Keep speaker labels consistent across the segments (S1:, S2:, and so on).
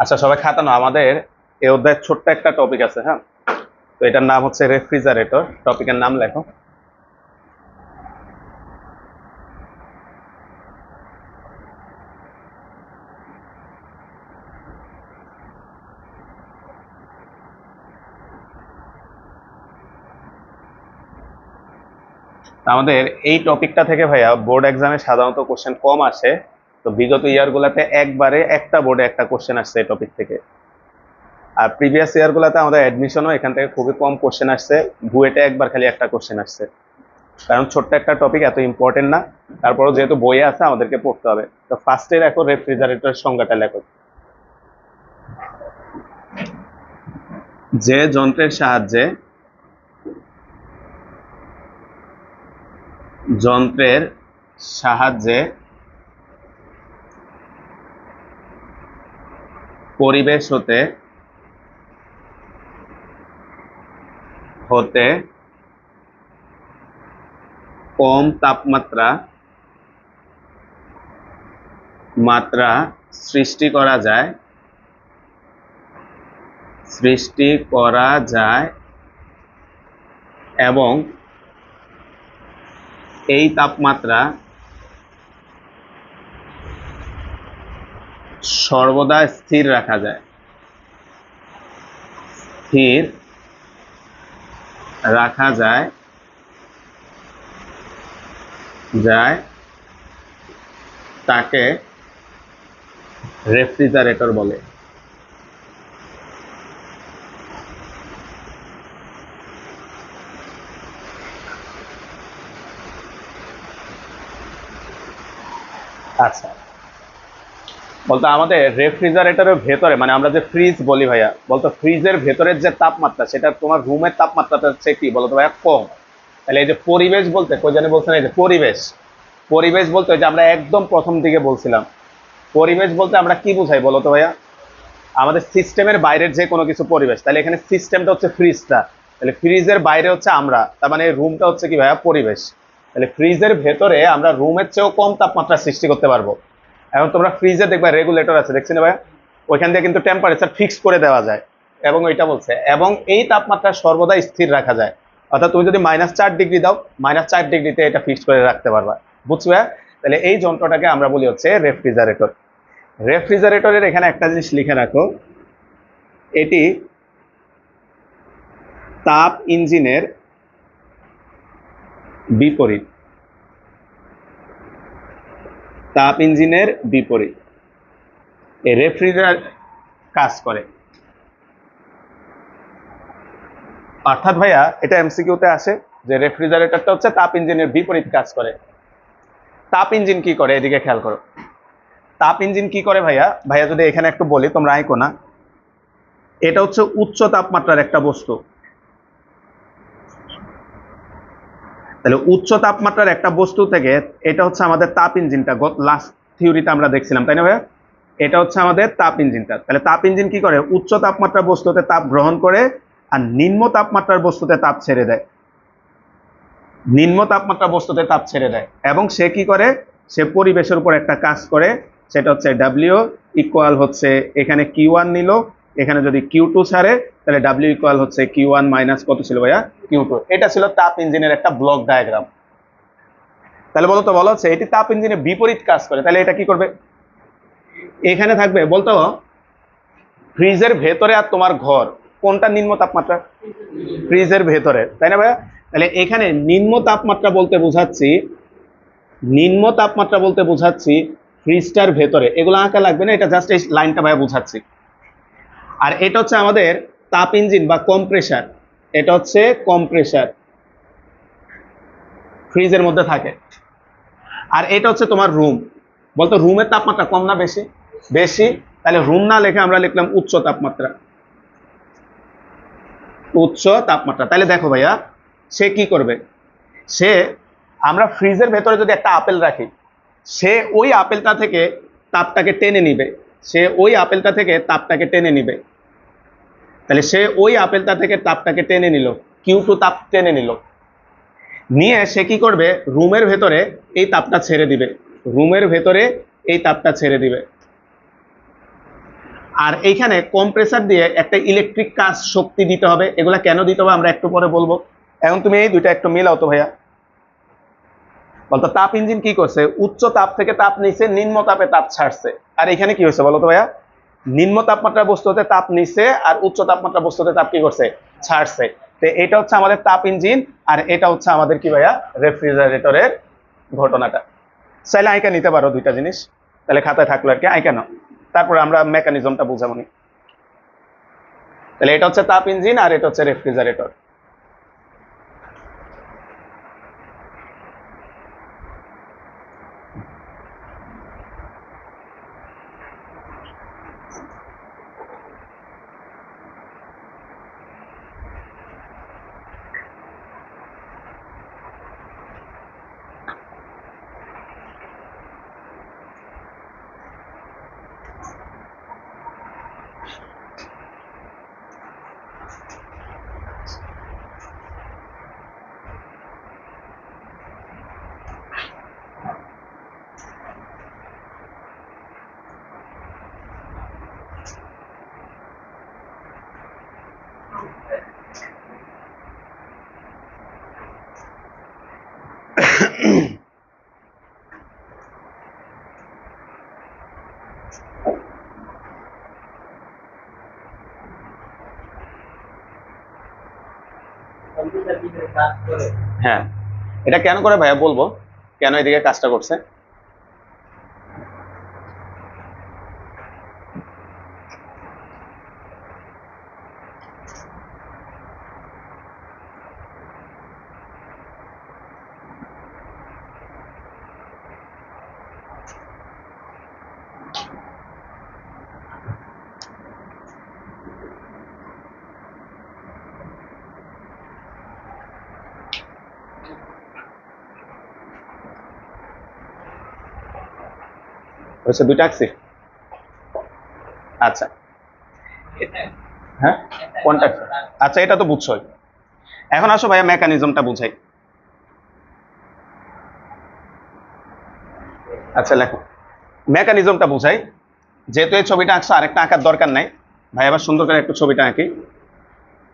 S1: আচ্ছা সবাই খাতা নাও, আমাদের এই অধ্যায়ের ছোট্ট একটা টপিক আছে। হ্যাঁ, তো এটার নাম হচ্ছে রেফ্রিজারেটর। টপিকের নাম লেখো। আমাদের এই টপিকটা থেকে ভাইয়া বোর্ড এক্সামে সাধারণত কোশ্চেন কম আসে। তো বিগত ইয়ার গুলাতে একবারে একটা বোর্ডে একটা কোশ্চেন আসছে এই টপিক থেকে। আর প্রিভিয়াস ইয়ার গুলাতে আমাদের অ্যাডমিশনও এখান থেকে খুবই কম কোশ্চেন আসছে। বুয়েটে একবার খালি একটা কোশ্চেন আসছে, কারণ ছোট্ট একটা টপিক, এত ইম্পর্টেন্ট না। তারপরও যেহেতু বইয়ে আছে আমাদেরকে পড়তে হবে। তো ফার্স্টে লেখো রেফ্রিজারেটরের সংজ্ঞাটা লেখো। যে যন্ত্রের সাহায্যে পরিবেশ হতে হতে কম তাপমাত্রা সৃষ্টি করা যায় এবং এই তাপমাত্রা সর্বদা স্থির রাখা যায় তাকে রেফ্রিজারেটর বলে। আচ্ছা, বলতো আমাদের রেফ্রিজারেটরের ভেতরে, মানে আমরা যে ফ্রিজ বলি ভাইয়া, বলতো ফ্রিজের ভেতরের যে তাপমাত্রা, সেটা তোমার রুমের তাপমাত্রাটা হচ্ছে কি বলতো ভাইয়া? কম। তাহলে এই যে পরিবেশ বলতে কই জানি বলছেন, এই যে পরিবেশ বলতে ওই যে আমরা একদম প্রথম দিকে বলছিলাম, পরিবেশ বলতে আমরা কি বুঝাই বলতো ভাইয়া? আমাদের সিস্টেমের বাইরের যে কোনো কিছু পরিবেশ। তাহলে এখানে সিস্টেমটা হচ্ছে ফ্রিজটা, তাহলে ফ্রিজের বাইরে হচ্ছে আমরা, তার মানে রুমটা হচ্ছে কি ভাইয়া? পরিবেশ। তাহলে ফ্রিজের ভেতরে আমরা রুমের চেয়েও কম তাপমাত্রা সৃষ্টি করতে পারবো। এখন তোমরা ফ্রিজে দেখবা রেগুলেটর আছে, দেখছি না ভাইয়া? ওইখান থেকে কিন্তু টেম্পারেচার ফিক্স করে দেওয়া যায়। এবং ওইটা বলছে এবং এই তাপমাত্রা সর্বদা স্থির রাখা যায়। অর্থাৎ তুমি যদি -4 ডিগ্রি দাও, -4 ডিগ্রিতে এটা ফিক্স করে রাখতে পারবা। বুঝছো ভাইয়া? তাহলে এই যন্ত্রটাকে আমরা বলি হচ্ছে রেফ্রিজারেটর। রেফ্রিজারেটরের এখানে একটা জিনিস লিখে রাখো, এটি তাপ ইঞ্জিনের বিপরীত। এই রেফ্রিজারেটর কাজ করে। অর্থাৎ ভাইয়া এটা এমসিকিউতে আসে যে রেফ্রিজারেটরটা হচ্ছে তাপ ইঞ্জিনের বিপরীত কাজ করে। তাপ ইঞ্জিন কি করে এদিকে খেয়াল করো। তাপ ইঞ্জিন কি করে ভাইয়া যদি এখানে একটু বলি, তোমরা আইকো না। এটা হচ্ছে উচ্চ তাপমাত্রার একটা বস্তু। তাহলে উচ্চ তাপমাত্রার একটা বস্তু থেকে এটা হচ্ছে আমাদের তাপ ইঞ্জিনটা, লাস্ট থিওরিতে আমরা দেখছিলাম, তাই না ভাইয়া? এটা হচ্ছে আমাদের তাপ ইঞ্জিনটা। তাহলে তাপ ইঞ্জিন কি করে? উচ্চ তাপমাত্রার বস্তুতে তাপ গ্রহণ করে আর নিম্ন তাপমাত্রার বস্তুতে তাপ ছেড়ে দেয়। এবং সে কি করে? সে পরিবেশের উপর একটা কাজ করে, সেটা হচ্ছে ডাব্লিউ ইকুয়াল হচ্ছে, এখানে Q1 নিল, এখানে যদি Q2 ছাড়ে তাহলে ডাব্লিউ ইকুয়াল হচ্ছে Q1 মাইনাস কত ছিল ভাইয়া? Q2। এটা ছিল তাপ ইঞ্জিনের একটা ব্লক ডায়াগ্রাম। তাহলে বলা হচ্ছে এটি তাপ ইঞ্জিনের বিপরীত কাজ করে। তাহলে এটা কি করবে? এখানে থাকবে বলতো ফ্রিজের ভেতরে আর তোমার ঘর কোনটা নিম্ন তাপমাত্রা? ফ্রিজের ভেতরে, তাই না ভাইয়া? তাহলে এখানে নিম্ন তাপমাত্রা বলতে বোঝাচ্ছি ফ্রিজটার ভেতরে। এগুলো আঁকা লাগবে না, এটা জাস্ট এই লাইনটা ভাইয়া বোঝাচ্ছি। আর এটা হচ্ছে আমাদের তাপ ইঞ্জিন বা কম্প্রেসার। এটা হচ্ছে কম্প্রেসার, ফ্রিজের মধ্যে থাকে। আর এটা হচ্ছে তোমার রুম। বলতো রুমের তাপমাত্রা কম না বেশি? বেশি। তাহলে রুম না লিখে আমরা লিখলাম উচ্চ তাপমাত্রা। তাহলে দেখো ভাইয়া সে কি করবে? আমরা ফ্রিজের ভেতরে যদি একটা আপেল রাখি, সে ওই আপেলটা থেকে তাপটাকে টেনে নিবে। তাহলে সে ওই আপেলটা থেকে তাপটাকে টেনে নিল, Q2 তাপ টেনে নিয়ে সে কি করবে? রুমের ভেতরে এই তাপটা ছেড়ে দিবে। আর এইখানে কম্প্রেসার দিয়ে একটা ইলেকট্রিক কাজ শক্তি দিতে হবে। এগুলা কেন দিতে হবে আমরা একটু পরে বলবো। এখন তুমি এই দুইটা একটু মিলাও তো ভাইয়া। বলতো তাপ ইঞ্জিন কি করছে, উচ্চ তাপ থেকে তাপ নিচ্ছে, নিম্ন তাপে তাপ ছাড়ছে। আর এখানে কি হয়েছে বলতো ভাইয়া, নিম্ন তাপমাত্রা বস্তু হতে তাপ নিচ্ছে আর উচ্চ তাপমাত্রা বস্তু হতে তাপ কি করছে, ছাড়ছে। তো এটা হচ্ছে আমাদের তাপ ইঞ্জিন, আর এটা হচ্ছে আমাদের কি ভাইয়া রেফ্রিজারেটরের ঘটনাটা। চাইলে আইকা নিতে পারো দুইটা জিনিস, তাহলে খাতায় থাকলো আর কি, আইকা নাও, তারপরে আমরা মেকানিজমটা বুঝাবো নি। তাহলে এটা হচ্ছে তাপ ইঞ্জিন আর এটা হচ্ছে রেফ্রিজারেটর। হ্যাঁ, এটা কেন করে ভাইয়া বলবো, কেন এদিকে কাজটা করছে। হচ্ছে দুইটা আঁকছি। আচ্ছা, হ্যাঁ কোনটা, আচ্ছা এটা তো বুঝছোই। এখন আসো ভাইয়া মেকানিজমটা বুঝাই। আচ্ছা লেখো, মেকানিজমটা বুঝাই। যেহেতু এই ছবিটা আঁকছো, আরেকটা আঁকার দরকার নাই ভাই, আবার সুন্দর করে একটু ছবিটা আঁকি।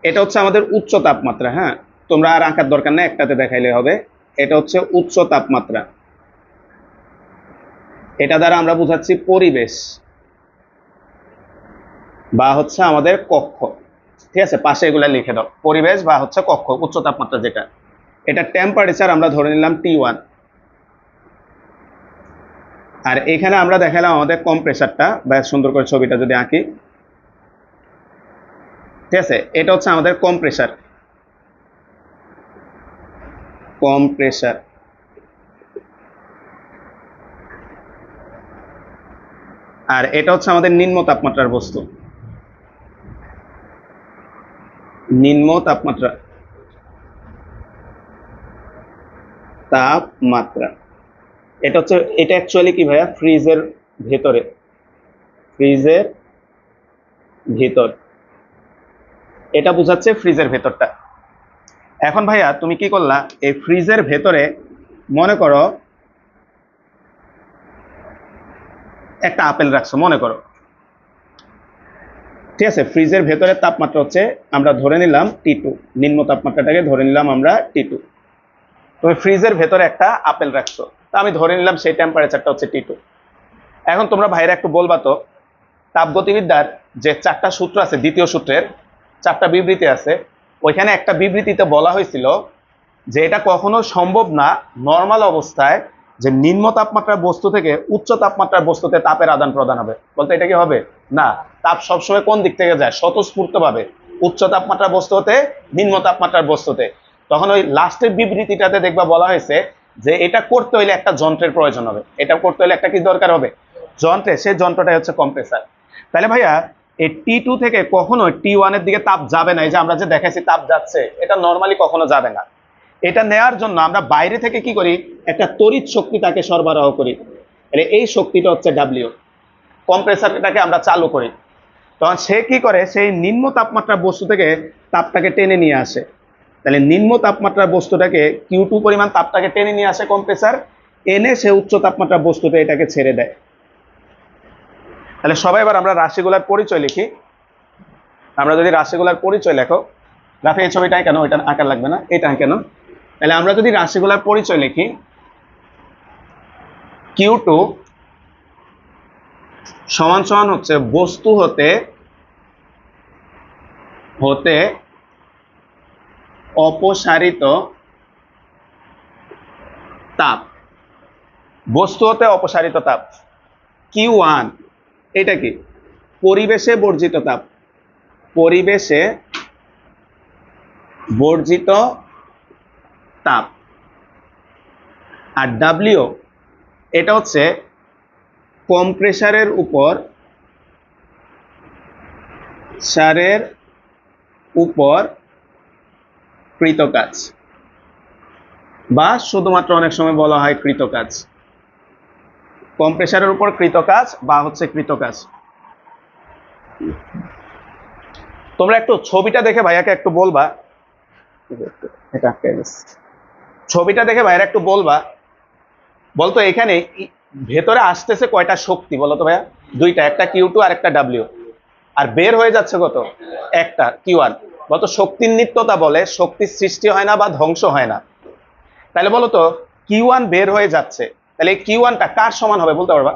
S1: এটা হচ্ছে আমাদের উচ্চ তাপমাত্রা, হ্যাঁ তোমরা আর আঁকার দরকার নেই, একটাতে দেখাইলে হবে। এটা হচ্ছে উচ্চ তাপমাত্রা, এটা দ্বারা আমরা বুঝাচ্ছি পরিবেশ বা হচ্ছে আমাদের কক্ষ। ঠিক আছে, পাশে এগুলা লিখে দাও, পরিবেশ বা হচ্ছে কক্ষ, উচ্চ তাপমাত্রা যেটা। এটা টেম্পারেচার আমরা ধরে নিলাম T1। আর এখানে আমরা দেখালাম আমাদের কম্প্রেসারটা, বা সুন্দর করে ছবিটা যদি আঁকি, ঠিক আছে, এটা হচ্ছে আমাদের কম্প্রেসার। কম্প্রেসার আর এটা হচ্ছে আমাদের নিম্ন তাপমাত্রার বস্তু, নিম্ন তাপমাত্রা, তাপমাত্রা। এটা হচ্ছে, এটা অ্যাকচুয়ালি কি ভাইয়া, ফ্রিজের ভেতরে, ফ্রিজের ভিতর, এটা বোঝাচ্ছে ফ্রিজের ভেতরটা। এখন ভাইয়া তুমি কি করলা, এই ফ্রিজের ভেতরে মনে করো একটা আপেল রাখছো, মনে করো, ঠিক আছে, ফ্রিজের ভেতরে তাপমাত্রা হচ্ছে, আমরা ধরে নিলাম T2, নিম্ন তাপমাত্রাটাকে ধরে নিলাম আমরা T2। তুমি ফ্রিজের ভেতরে একটা আপেল রাখছো, তা আমি ধরে নিলাম সেই টেম্পারেচারটা হচ্ছে T2। এখন তোমরা ভাইরা একটু বলবা তো, তাপগতিবিদ্যার যে 4টা সূত্র আছে, দ্বিতীয় সূত্রের 4টা বিবৃতি আছে, ওইখানে একটা বিবৃতিতে বলা হয়েছিল যে এটা কখনো সম্ভব না নর্মাল অবস্থায় যে নিম্ন তাপমাত্রার বস্তু থেকে উচ্চ তাপমাত্রার বস্তুতে তাপের আদান প্রদান হবে। বলতে এটা কি হবে না, তাপ সবসময় কোন দিক থেকে যায়, স্বতঃস্ফূর্ত ভাবে উচ্চ তাপমাত্রার বস্তু হতে নিম্ন তাপমাত্রার বস্তুতে। তখন ওই লাস্টের বিবৃতিটাতে দেখবা বলা হয়েছে যে এটা করতে হইলে একটা যন্ত্রের প্রয়োজন হবে, এটা করতে হলে একটা কি দরকার হবে, যন্ত্রে, সেই যন্ত্রটাই হচ্ছে কম্প্রেসার। তাহলে ভাইয়া এই T2 থেকে কখনো T1 এর দিকে তাপ যাবে না, এই যে আমরা যে দেখাইছি তাপ যাচ্ছে, এটা নর্মালি কখনো যাবে না। এটা নেয়ার জন্য আমরা বাইরে থেকে কি করি, একটা তড়িৎ শক্তি তাকে সরবরাহ করি, তাহলে এই শক্তিটা হচ্ছে W। কম্প্রেসারটাকে আমরা চালু করি, তখন সে কি করে, সেই নিম্ন তাপমাত্রার বস্তু থেকে তাপটাকে টেনে নিয়ে আসে। তাহলে নিম্ন তাপমাত্রার বস্তুটাকে Q2 পরিমাণ তাপটাকে টেনে নিয়ে আসে কম্প্রেসার, এনে সে উচ্চ তাপমাত্রার বস্তুতে এটাকে ছেড়ে দেয়। তাহলে সবাই এবার আমরা রাশিগুলার পরিচয় লিখি। আমরা যদি রাশিগুলার পরিচয় লেখো, রাফি এই ছবিটাই কেন, ওইটা আঁকার লাগবে না, এটা কেন। তাহলে আমরা যদি রাশিগুলার পরিচয় লিখি, Q2 সমান সমান হচ্ছে বস্তু হতে অপসারিত তাপ, বস্তু হতে অপসারিত তাপ। Q1 এটা কি, পরিবেশে বর্জিত তাপ, পরিবেশে বর্জিত তাপ। আর W এটা হচ্ছে কম্প্রেসারের উপর কৃতকাজ, বা শুধুমাত্র অনেক সময় বলা হয় কৃতকাজ। কম্প্রেসারের উপর কৃতকাজ বা হচ্ছে কৃতকাজ। তোমরা একটু ছবিটা দেখে ভাইয়াকে একটু বলবা, ছবিটা দেখে ভাইয়ারা একটু বলবা, বলতো এখানে ভেতরে আসতেছে কয়টা শক্তি বলো তো ভাইয়া? দুইটা, একটা Q2 আর একটা W। আর বের হয়ে যাচ্ছে কত? একটা Q1। বলতো শক্তির নিত্যতা বলে শক্তির সৃষ্টি হয় না বা ধ্বংস হয় না। তাহলে বলো তো Q1 বের হয়ে যাচ্ছে, তাহলে এই Q1টা কার সমান হবে বলতে পারবা?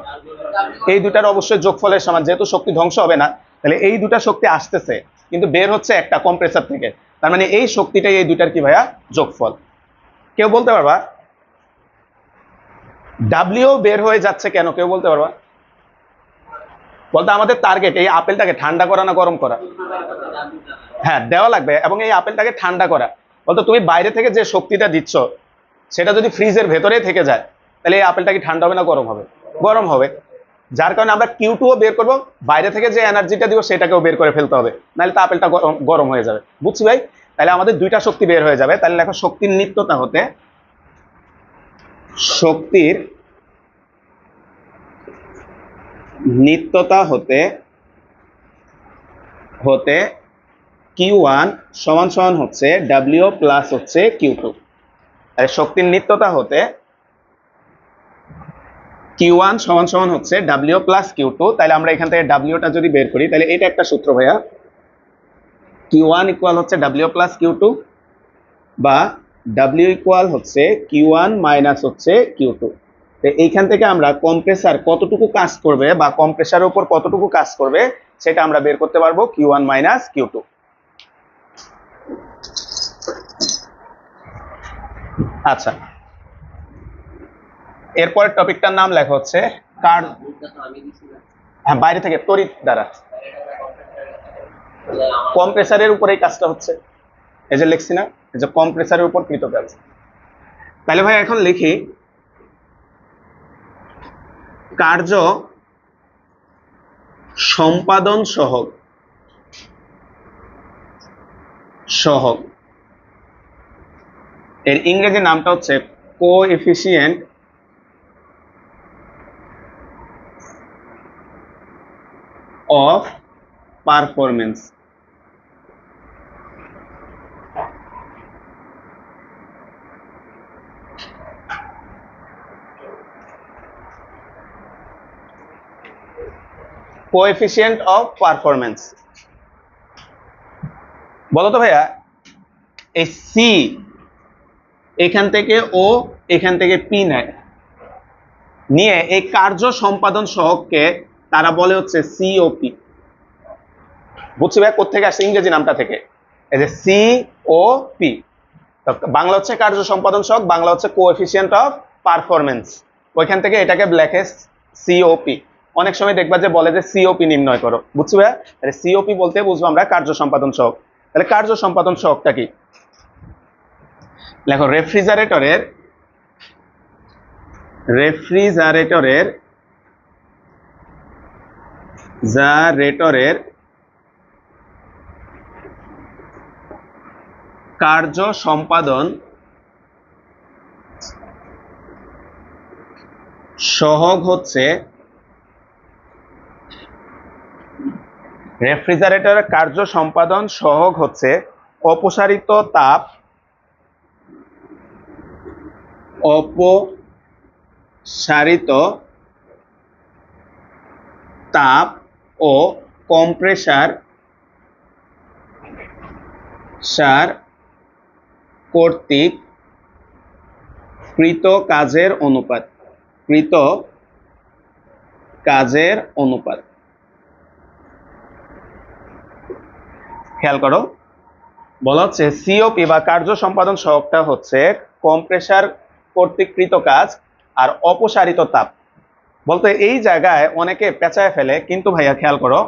S1: এই দুটার অবশ্যই যোগফলের সমান, যেহেতু শক্তি ধ্বংস হবে না। তাহলে এই দুটা শক্তি আসতেছে কিন্তু বের হচ্ছে একটা কম্প্রেসার থেকে, তার মানে এই শক্তিটাই এই দুটার কি ভাইয়া? যোগফল। কেউ বলতে পারবা? W বের হয়ে যাচ্ছে কেন, কেউ বলতে পারবা? বলতে আমাদের টার্গেট এই আপেলটাকে ঠান্ডা করা না গরম করা? হ্যাঁ, দেওয়া লাগবে, এবং এই আপেলটাকে ঠান্ডা করা। বলতো তুমি বাইরে থেকে যে শক্তিটা দিচ্ছ সেটা যদি ফ্রিজের ভেতরে থেকে যায়, তাহলে এই আপেলটা কি ঠান্ডা হবে না গরম হবে? গরম হবে। যার কারণে আমরা Q2 ও বের করবো, বাইরে থেকে যে এনার্জিটা দিব সেটাকেও বের করে ফেলতে হবে, নাহলে তো আপেলটা গরম হয়ে যাবে। বুঝছি ভাই? তাহলে আমাদের দুইটা শক্তি বের হয়ে যাবে। তাহলে লেখো শক্তির নিত্যতা হতে, শক্তির নিত্যতা হতে Q1 সমান সমান হচ্ছে W প্লাস হচ্ছে Q2। শক্তির নিত্যতা হতে Q1 সমান সমান হচ্ছে W প্লাস Q2। তাহলে আমরা এখান থেকে Wটা যদি বের করি, তাহলে এটা একটা সূত্র ভাইয়া, Q1 ইকুয়াল হচ্ছে W প্লাস Q2, বা W ইকুয়াল হচ্ছে Q1 মাইনাস হচ্ছে Q2। এইখান থেকে আমরা কম্প্রেসার কতটুকু কাজ করবে বা কম্প্রেসারের উপর কতটুকু কাজ করবে সেটা আমরা বের করতে পারবো, Q1 মাইনাস Q2। আচ্ছা, এরপরের টপিকটার নাম লেখা হচ্ছে কার, হ্যাঁ বাইরে থেকে তড়িৎ দ্বারা, কম্প্রেসারের উপর এই কাজটা হচ্ছে। এই যে লিখছি না, এই যে কম্প্রেসারের উপর কৃতকাজ। তাহলে ভাই এখন লিখি কার্য সম্পাদন সহগ, এর ইংরেজি নামটা হচ্ছে coefficient of performance. Coefficient of performance বলো তো ভাইয়া, এই সি এখান থেকে ও এখান থেকে পি নেয়, নিয়ে এই কার্য সম্পাদন সহগকে তারা বলে হচ্ছে সিওপি। বুঝছি ভাই কোথেকে আসছে? ইংরেজি নামটা থেকে। এই যে সিওপি, বাংলা হচ্ছে কার্য সম্পাদন সহগ, বাংলা হচ্ছে কোএফিসিয়েন্ট অফ পারফরমেন্স। ওইখান থেকে এটাকে লেখে সিওপি। অনেক সময় দেখবা যে বলে যে সিওপি নির্ণয় করো। বুঝছি ভাই? তাহলে সিওপি বলতে বুঝবো আমরা কার্য সম্পাদন সহগ। তাহলে কার্য সম্পাদন সহগটা কি লেখো, রেফ্রিজারেটরের কার্য সম্পাদন সহগ হচ্ছে, রেফ্রিজারেটরের কার্য সম্পাদন সহগ হচ্ছে অপসারিত তাপ, অপসারিত তাপ ও কম্প্রেসার কর্তৃক কৃত কাজের অনুপাত। খেয়াল করো, বলা হচ্ছে সিওপি বা কার্য সম্পাদন সহগটা হচ্ছে কম্প্রেসার কর্তৃক কৃত কাজ আর অপসারিত তাপ। বলতে এই জায়গায় অনেকে পেঁচায় ফেলে, কিন্তু ভাইয়া খেয়াল করো,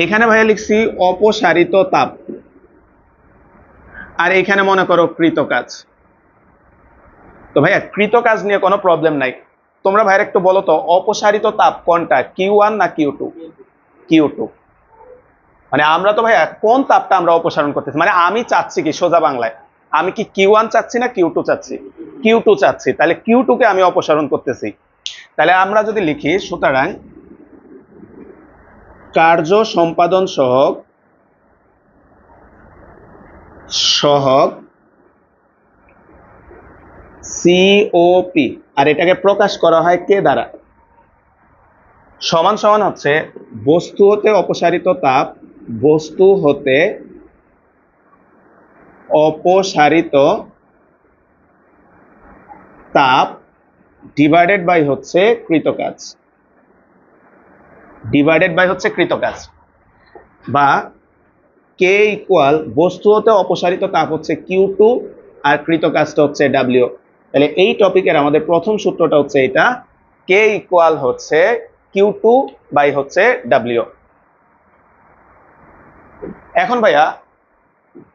S1: এখানে ভাইয়া লিখছি অপসারিত তাপ, আর এখানে মনে করো কৃত কাজ। তো ভাইয়া কৃত কাজ নিয়ে কোনো প্রবলেম নাই। তোমরা ভাইয়া একটু বলো তো, অপসারিত তাপ কোনটা, Q1 না Q2? Q2। মানে আমরা তো ভাইয়া কোন তাপটা আমরা অপসারণ করতেছি, মানে আমি চাচ্ছি কি, সোজা বাংলায় আমি কি Q1 চাচ্ছি না Q2 চাচ্ছি? Q2 চাচ্ছি, তাহলে Q2 কে আমি অপসারণ করতেছি। তাহলে আমরা যদি লিখি, সুতরাং কার্য সম্পাদন সহগ সিওপি, আর এটাকে প্রকাশ করা হয় কে দ্বারা, সমান সমান হচ্ছে বস্তু হতে অপসারিত তাপ ডিভাইডেড বাই হচ্ছে কৃত কাজ, বা কে ইকুয়াল বস্তু হতে অপসারিত তাপ হচ্ছে Q2 আর কৃত কাজটা হচ্ছে W। তাহলে এই টপিকের আমাদের প্রথম সূত্রটা হচ্ছে এটা, কে ইকুয়াল হচ্ছে Q2 বাই হচ্ছে W। এখন ভাইয়া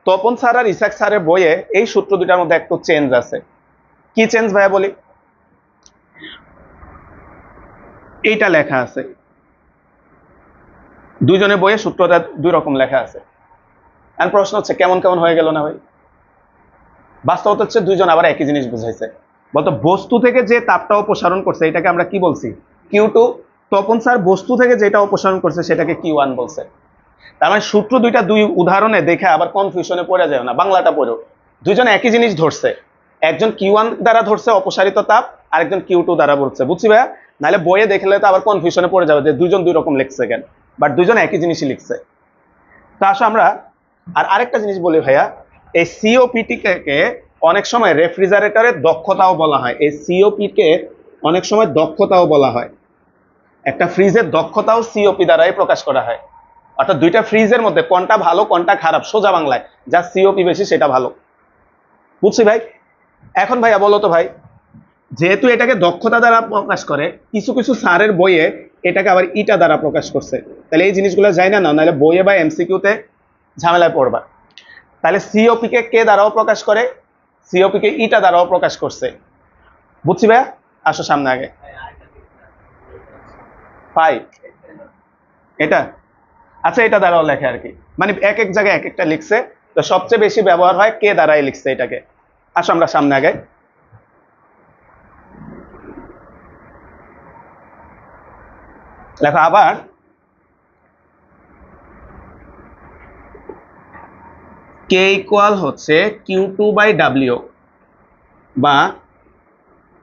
S1: তপন স্যার আর ইসাক স্যারের বইয়ে এই সূত্র দুটার মধ্যে একটু চেঞ্জ আছে। কি চেঞ্জ ভাইয়া বলি, এইটা লেখা আছে, দুইজনের বইয়ে সূত্রটা দুই রকম লেখা আছে। আর প্রশ্ন হচ্ছে কেমন কেমন হয়ে গেল না ভাই? বাস্তবতা হচ্ছে দুইজন আবার একই জিনিস বুঝাইছে। বলতো বস্তু থেকে যে তাপটা অপসারণ করছে এটাকে আমরা কি বলছি, Q2। তপন স্যার বস্তু থেকে যেটা অপসারণ করছে সেটাকে Q1 বলছে। তার মানে সূত্র দুইটা দুই উদাহরণে দেখে আবার কনফিউশনে পড়ে যায় না, বাংলাটা পড়ো। দুইজন একই জিনিস ধরছে, একজন Q1 দ্বারা ধরছে অপসারিত তাপ, আর একজন Q2 দ্বারা বলছে, বুঝছি ভাইয়া? নাহলে বইয়ে দেখলে তো আবার কনফিউশনে পড়ে যাবে যে দুইজন দুই রকম লিখছে কেন, বাট দুইজন একই জিনিসই লিখছে। তা আসো আমরা আরেকটা জিনিস বলি ভাইয়া, এই সিওপিটি কে অনেক সময় রেফ্রিজারেটরের দক্ষতাও বলা হয়। এই সিওপি কে অনেক সময় দক্ষতাও বলা হয়। একটা ফ্রিজের দক্ষতাও সিওপি দ্বারাই প্রকাশ করা হয়। অর্থাৎ দুইটা ফ্রিজের মধ্যে কোনটা ভালো কোনটা খারাপ, সোজা বাংলায় যা সিওপি বেশি সেটা ভালো, বুঝছি ভাই? এখন ভাইয়া বলো তো ভাই, যেহেতু এটাকে দক্ষতা দ্বারা প্রকাশ করে, কিছু কিছু স্যারের বইয়ে এটাকে আবার ইটা দ্বারা প্রকাশ করছে। তাহলে এই জিনিসগুলো যায় না, নাহলে বইয়ে বা এমসিকিউতে ঝামেলায় পড়বা। তাহলে সিওপি কে কে দ্বারাও প্রকাশ করে, সিওপি কে ইটা দ্বারাও প্রকাশ করছে, বুঝছি ভাইয়া? আসো সামনে আগে, পাই এটা, আচ্ছা এটা দ্বারাও লেখে আর কি, মানে এক এক জায়গায় এক একটা লিখছে, তো সবচেয়ে বেশি ব্যবহার হয় কে দ্বারাই লিখছে এটাকে। আসো আমরা সামনে আগে, লেখো আবার কে ইকুয়াল হচ্ছে Q2 বাই W, বা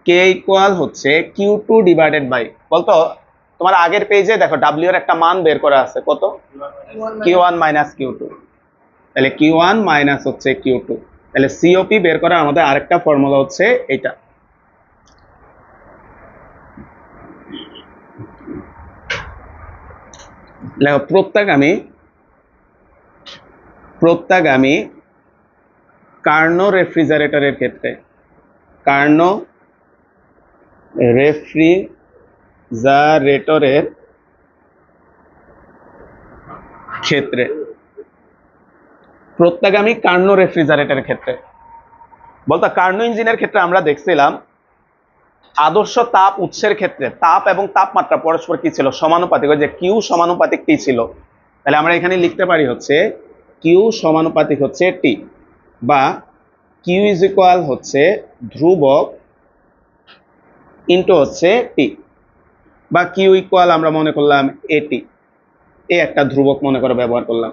S1: কে ইকুয়াল হচ্ছে Q2 ডিভাইডেড বাই, বলতো তোমার আগের পেজে দেখো W এর একটা মান বের করা আছে, কত? Q1 minus Q2। তাহলে Q1 মাইনাস হচ্ছে Q2। তাহলে সিওপি বের করার আমাদের আরেকটা ফর্মুলা হচ্ছে এটা। দেখো প্রত্যাগামী কার্নো রেফ্রিজারেটরের ক্ষেত্রে, কার্নো রেফ্রিজারেটরের ক্ষেত্রে, প্রত্যাগামী কার্নো রেফ্রিজারেটরের ক্ষেত্রে বলতো কার্নো ইঞ্জিনের ক্ষেত্রে আমরা দেখছিলাম আদর্শ তাপ উৎসের ক্ষেত্রে তাপ এবং তাপমাত্রা পরস্পর কি ছিল, সমানুপাতিক, ওই যে কিউ সমানুপাতিক টি ছিল। তাহলে আমরা এখানে লিখতে পারি হচ্ছে কিউ সমানুপাতিক হচ্ছে টি, বা কিউ ইজ ইকুয়াল হচ্ছে ধ্রুবক ইন্টু হচ্ছে টি, বা কিউ ইকুয়াল আমরা মনে করলাম এটি, এই একটা ধ্রুবক মনে করে ব্যবহার করলাম।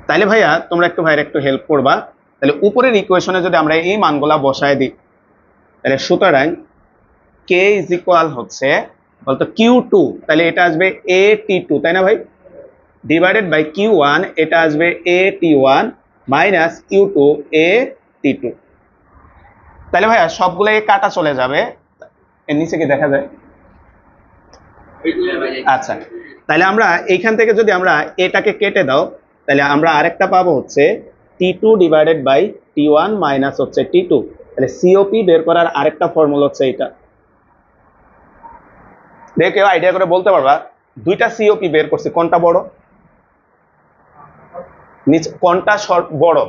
S1: তাইলে ভাইয়া তোমরা একটু হেল্প করবা। তাহলে উপরের ইকুয়েশনে যদি আমরা এই মানগুলা বসায় দিই, তাহলে সুতরাং কে ইজ ইকুয়াল হচ্ছে বলতো Q2, তাহলে এটা আসবে AT2, তাই না ভাই? ডিভাইডেড বাই Q1, এটা আসবে AT1 মাইনাস Q2 AT2। তাহলে ভাইয়া সবগুলো কাটা চলে যাবে, এর নিচে কি দেখা যায়? আচ্ছা, তাহলে আমরা এইখান থেকে যদি আমরা এটাকে কেটে দাও, তাহলে আমরা আরেকটা পাবো হচ্ছে T2 divided by T1 minus হচ্ছে T2। তাহলে সিওপি বের করার আরেকটা ফর্মুলা হচ্ছে এটা। দেখে কেউ আইডিয়া করে বলতে পারবা দুইটা সিওপি বের করছে, কোনটা বড়? নিচে কোনটা বড়?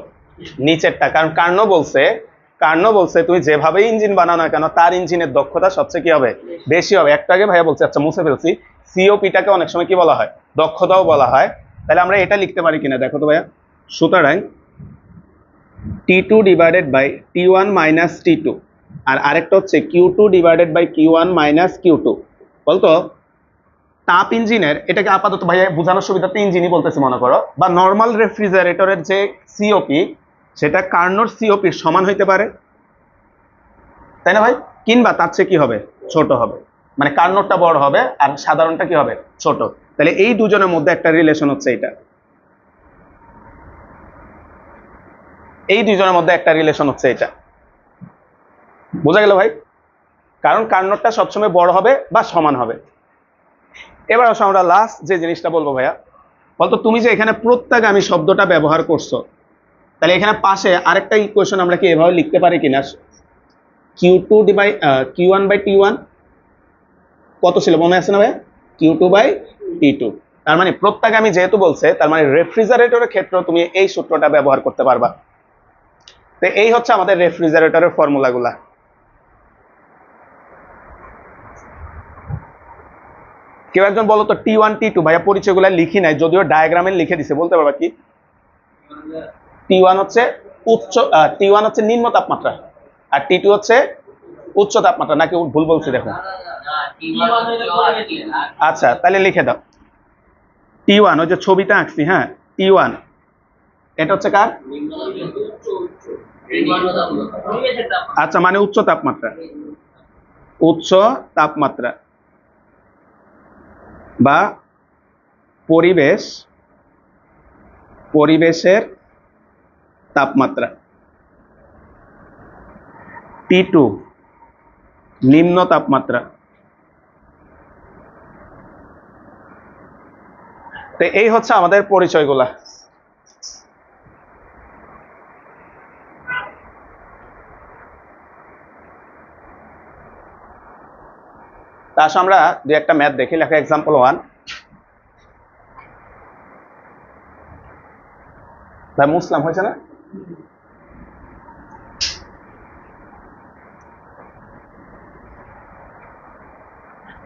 S1: নিচেরটা, কারণ কার্নো বলছে তুমি যেভাবে ইঞ্জিন বানাও না কেন তার ইঞ্জিনের দক্ষতা সবচেয়ে কি হবে? বেশি হবে। একটু আগে ভাইয়া বলছে, আচ্ছা মুছে ফেলছি, সিওপিটাকে অনেক সময় কি বলা হয়? দক্ষতাও বলা হয়। তাহলে আমরা এটা লিখতে পারি কিনা দেখো তো ভাইয়া। সুতরাং T2 divided by T1 minus T2, আর আরেকটা হচ্ছে Q2 divided by Q1 minus Q2। বলতো তাপ ইঞ্জিনের, এটাকে আপাতত ভাইয়া বোঝানোর সুবিধাতে ইঞ্জিনই বলতেছি মনে করো, বা নর্মাল রেফ্রিজারেটরের যে সিওপি সেটা কার্নোর সিওপির সমান হইতে পারে, তাই না ভাই? কিংবা তার চেয়ে কি হবে? ছোট হবে, মানে কার্নোরটা বড় হবে আর সাধারণটা কি হবে? ছোট। তাহলে এই দুজনের মধ্যে একটা রিলেশন হচ্ছে এটা, এই দুজনের মধ্যে একটা রিলেশন হচ্ছে এটা। বোঝা গেল ভাই? কারণ কার্নোরটা সবসময় বড় হবে বা সমান হবে। এবার আসো আমরা লাস্ট যে জিনিসটা বলবো ভাইয়া, বলতো তুমি যে এখানে প্রত্যাগামী শব্দটা ব্যবহার করছো, তাহলে এখানে পাশে আরেকটা ইকুয়েশন আমরা কি এভাবে লিখতে পারি কিনা? Q2 by Q1 by T1 কত ছিল মনে আছে না ভাই? Q2 by T2। তার মানে প্রত্যাগামী যেহেতু বলছে, তার মানে রেফ্রিজারেটরের ক্ষেত্রে তুমি এই সূত্রটা ব্যবহার করতে পারবা। তো এই হচ্ছে আমাদের রেফ্রিজারেটরের ফর্মুলাগুলা। কেউ একজন বলো তো T1 T2 ভাইয়া পরিচয়গুলা লিখি নাই, যদিও ডায়াগ্রামে লিখে দিছে, বলতে পারবা কি? T1 হচ্ছে T1 হচ্ছে নিম্ন তাপমাত্রা, আর T2 হচ্ছে উচ্চ তাপমাত্রা। নাকি ভুল বলছি? দেখো, আচ্ছা তাহলে লিখে দাও T1, ওই যে ছবিতে আঁকছি, হ্যাঁ T1 এটা হচ্ছে কার? আচ্ছা, মানে উচ্চ তাপমাত্রা, উচ্চ তাপমাত্রা বা পরিবেশের তাপমাত্রা। T2 নিম্ন তাপমাত্রা। তো এই হচ্ছে আমাদের পরিচয়গুলা। তা আসলে আমরা দু একটা ম্যাথ দেখি। লেখা এক্সাম্পল 1। ভাই মুসলাম হয়েছে না?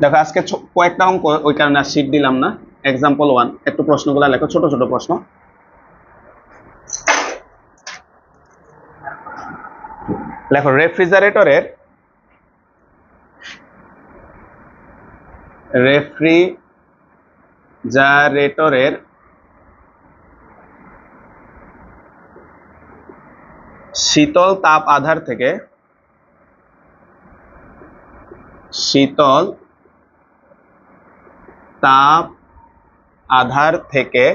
S1: দেখো আজকে কয়েকটা অঙ্ক, ওই কারণে আর শিট দিলাম না। এক্সাম্পল 1, একটু প্রশ্নগুলো লেখো, ছোট ছোট প্রশ্ন। লেখো রেফ্রিজারেটরের শীতল তাপ আধার থেকে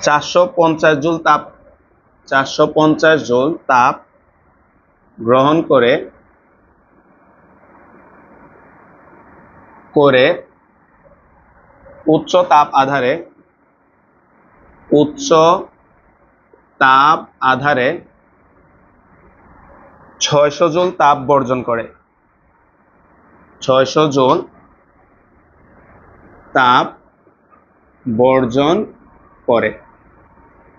S1: 450 জুল তাপ গ্রহণ করে উচ্চ তাপ আধারে 600 জুল তাপ বর্জন করে। 600 জুল তাপ বর্জন করে।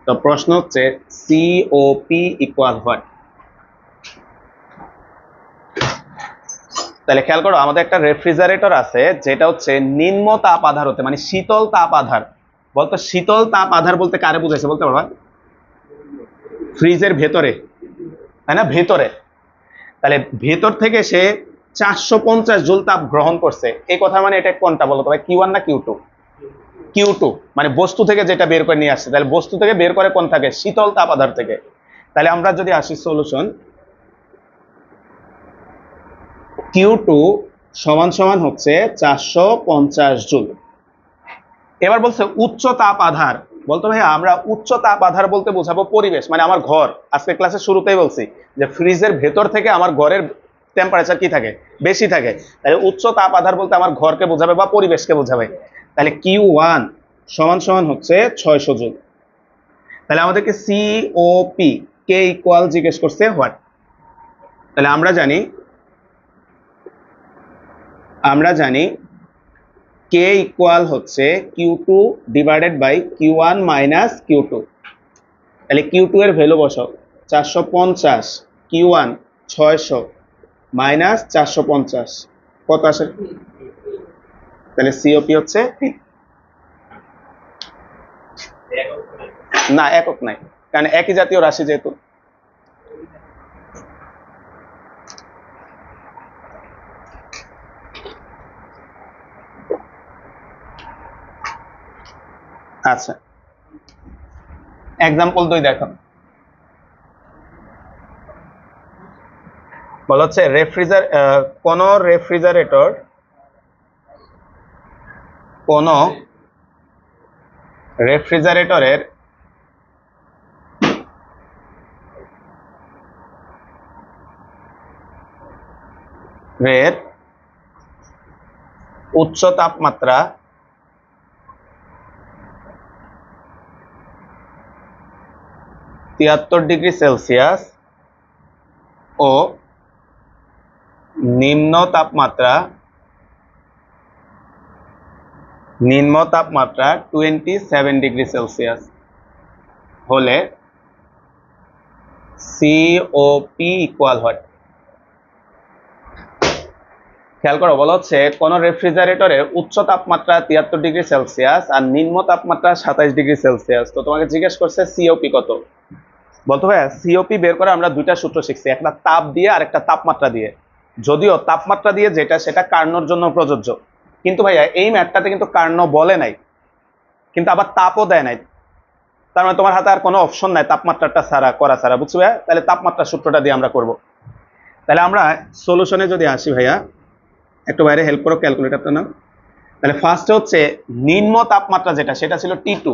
S1: তো প্রশ্ন হচ্ছে সিওপি ইকুয়াল হোয়াট? তাহলে খেয়াল করো, আমাদের একটা রেফ্রিজারেটর আছে যেটা হচ্ছে নিম্ন তাপ আধার হতে, মানে শীতল তাপ আধার। বলতো শীতল তাপ আধার বলতে কারে বুঝাইছে বলতে পারবা? ফ্রিজের ভেতরে, তাই না? ভেতরে। তাহলে ভেতর থেকে সে 450 জুল তাপ গ্রহণ করছে, এই কথা মানে এটা কোনটা বলো তো ভাই? Q1 না Q2? Q2 মানে বস্তু থেকে যেটা বের করে নিয়ে আসছে। তাহলে বস্তু থেকে বের করে কোন থাকে? শীতল তাপ আধার থেকে। তাহলে আমরা যদি আসি সলিউশন, Q2 সমান সমান হচ্ছে 450 জুল। এবার বলছে উচ্চ তাপ আধার, বলতো ভাই আমরা উচ্চ তাপ আধার বলতে বোঝাবো পরিবেশ, মানে আমার ঘর। আজকে ক্লাসের শুরুতেই বলছি যে ফ্রিজের ভেতর থেকে আমার ঘরের টেম্পারেচার কি থাকে, বেশি থাকে। তাহলে উচ্চ তাপ আধার বলতে আমার ঘরকে বোঝাবে বা পরিবেশকে বোঝাবে। তাহলে Q1 সমান সমান হচ্ছে 600 জুল। তাহলে আমাদেরকে সিওপি কে ইকুয়াল জিজ্ঞেস করছে হোয়াট। তাহলে আমরা জানি কে ইকুয়াল হচ্ছে Q2 divided by Q1 minus Q2। তাহলে Q2 এর ভ্যালু বসাও 450, Q1 600 মাইনাস 450 কত আসে? তাহলে সিওপি হচ্ছে না, একক নাই, কারণ একই জাতীয় রাশি যেহেতু। আচ্ছা, এক্সাম্পল 2 দেখো। বলা হচ্ছে কোন রেফ্রিজারেটরের উচ্চ তাপমাত্রা 73 ডিগ্রি সেলসিয়াস ও নিম্ন তাপমাত্রা 27 ডিগ্রি সেলসিয়াস হলে সিওপি ইকুয়াল হয়। খেয়াল করো, বলা হচ্ছে কোন রেফ্রিজারেটরের উচ্চ তাপমাত্রা 73 ডিগ্রি সেলসিয়াস আর নিম্ন তাপমাত্রা 27 ডিগ্রি সেলসিয়াস। তো তোমাকে জিজ্ঞেস করছে সিওপি কত। বলতো ভাই সিওপি বের করে আমরা দুইটা সূত্র শিখছি, একটা তাপ দিয়ে আর একটা তাপমাত্রা দিয়ে। যদিও তাপমাত্রা দিয়ে সেটা কার্নোর জন্য প্রযোজ্য, কিন্তু ভাইয়া এই ম্যাথটাতে কিন্তু কার্নো বলে নাই, কিন্তু আবার তাপও দেয় নাই। তার মানে তোমার হাতে আর কোনো অপশন নাই তাপমাত্রাটা করা ছাড়া, বুঝছো ভাইয়া? তাহলে তাপমাত্রা সূত্রটা দিয়ে আমরা করব। তাহলে আমরা সলিউশনে যদি আসি, ভাইয়া একটু বাইরে হেল্প করো, ক্যালকুলেটরটা নাও। তাহলে ফার্স্টে হচ্ছে নিম্ন তাপমাত্রা যেটা, সেটা ছিল T2।